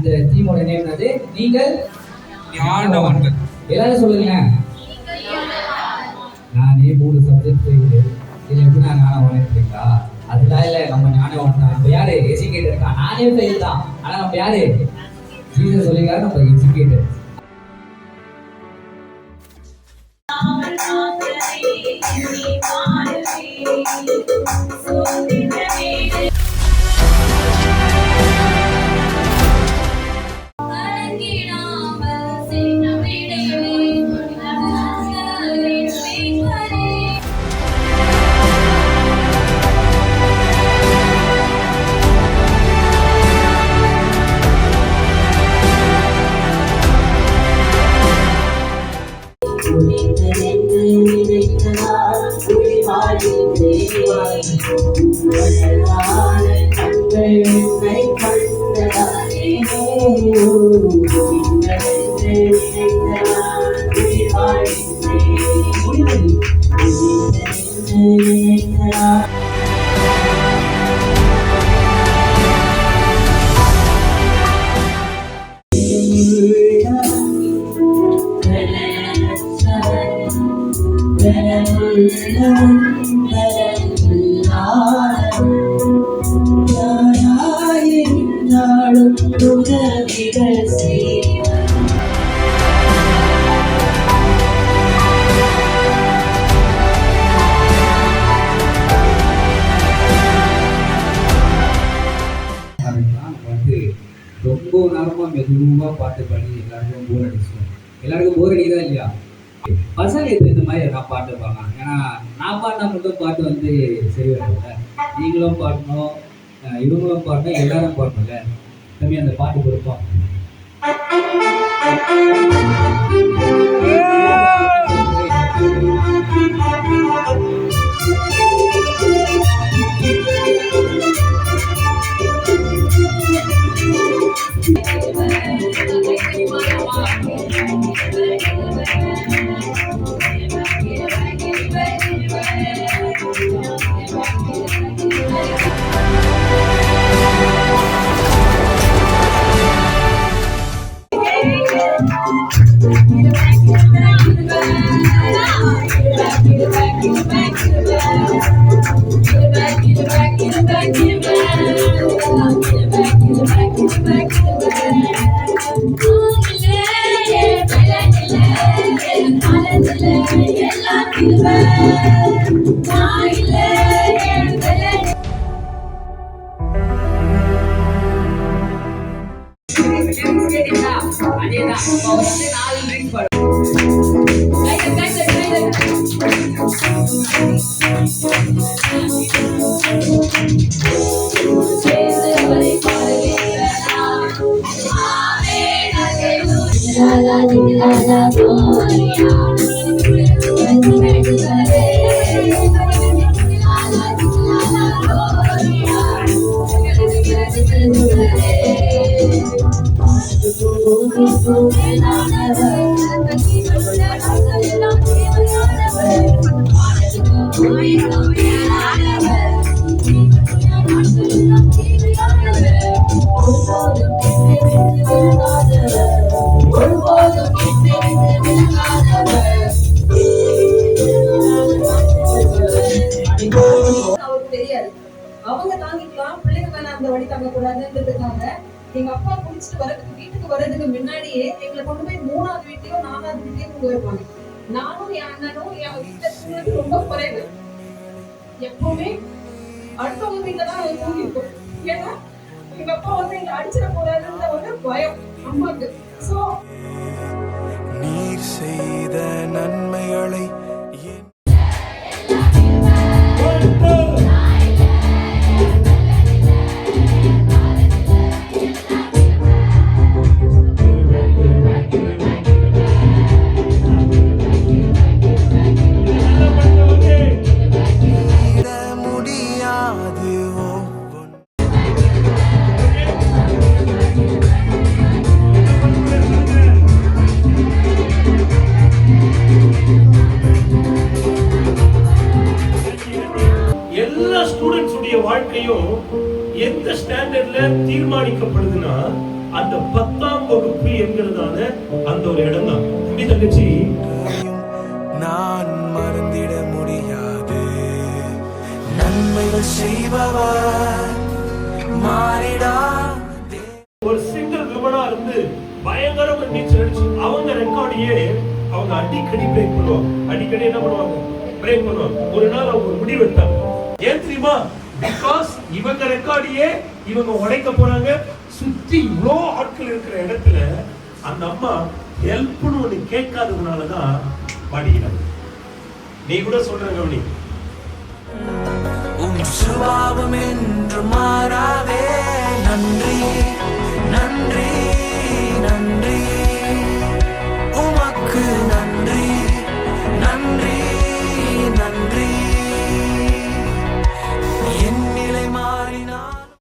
இந்த டீமோட நேம் என்னது? நீங்கள் ஞானவான்கள். எல்லாரும் சொல்லுங்க. நானே 3 சப்ஜெக்ட் இது எப்படி நான் ஞானவான் இருக்கீங்களா? அதெல்லாம் இல்லை, நம்ம ஞானவான் தான். நம்ம யாரு? எஜுகேட்டர் தான். நானே ஃபெயில் தான், ஆனா நம்ம யாரு? ஜீசஸ் சொல்லிக்கிறாரு, நம்ம எஜுகேட்டர். ரொம்ப நேரமா மெதுவா பாட்டு பாடி எல்லாருக்கும் போர் அடிச்சோம். எல்லாருக்கும் போர் அடிக்குதா இல்லையா? பசங்க இந்த மாதிரி எதாவது பாட்டு பாடலாம். ஏன்னா நான் பாடினா மட்டும் பாட்டு வந்து சரி வரல. நீங்களும் பாடணும், இவங்களும் பாடணும், எல்லாரும் பாடணும்ல. தம்பி அந்த பாட்டு கொடுப்போம். அவங்க தாங்கிக்கலாம், பிள்ளைங்க மேல அந்த வழி தாங்க கூடாதுன்றதுக்காக எங்க அப்பா குளிச்சுட்டு வரதுக்கு வீட்டுக்கு வர்றதுக்கு முன்னாடியே எங்களை கொண்டு போய் 3வது வீட்டையோ 4வது வீட்டையோ தூங்க வைப்பாங்க. நானும் என் அண்ணனும் என் வீட்டுல தூங்குறது ரொம்ப குறைவு. எப்பவுமே அடுத்தவங்க வீட்டுல தான் தூங்கிருக்கோம். ஏன்னா எங்க அப்பா வந்து எங்களை அடிச்சிட போறாருன்ற ஒரு பயம் அம்மாக்கு. சோ நீர் செய்த நன்மைகளை வாழ்க்கையும் எந்த ஸ்டாண்டர்ட்ல தீர்மானிக்கப்படுதுன்னா அந்த 10ஆம் வகுப்பு என்கிறதான அந்த ஒரு இடம் தான். தங்கச்சி, நான் மறந்திட முடியாது. நன்மைகள் செய்பவர் மாறிடா. ஒரு சிங்கிள் விமனா இருந்து பயங்கரமா நீச்சல் அடிச்சு அவங்க ரெக்கார்டையே அவங்க அடிக்கடி பிரேக் பண்ணுவாங்க. அடிக்கடி என்ன பண்ணுவாங்க? பிரேக் பண்ணுவாங்க. ஒரு நாள் அவங்க முடிவு எடுத்தாங்க. ஏன் தெரியுமா? பிகாஸ் இவங்க ரெக்கார்டையே இவங்க உடைக்க போறாங்க. சுத்தி இவ்வளோ ஆட்கள் இருக்கிற இடத்துல அந்த அம்மா ஹெல்ப்னு ஒண்ணு கேட்காததுனாலதான் பாடிக்கிறாங்க. நீ கூட சொல்ற கவனி, சுபாவம் என்று மாறாதே.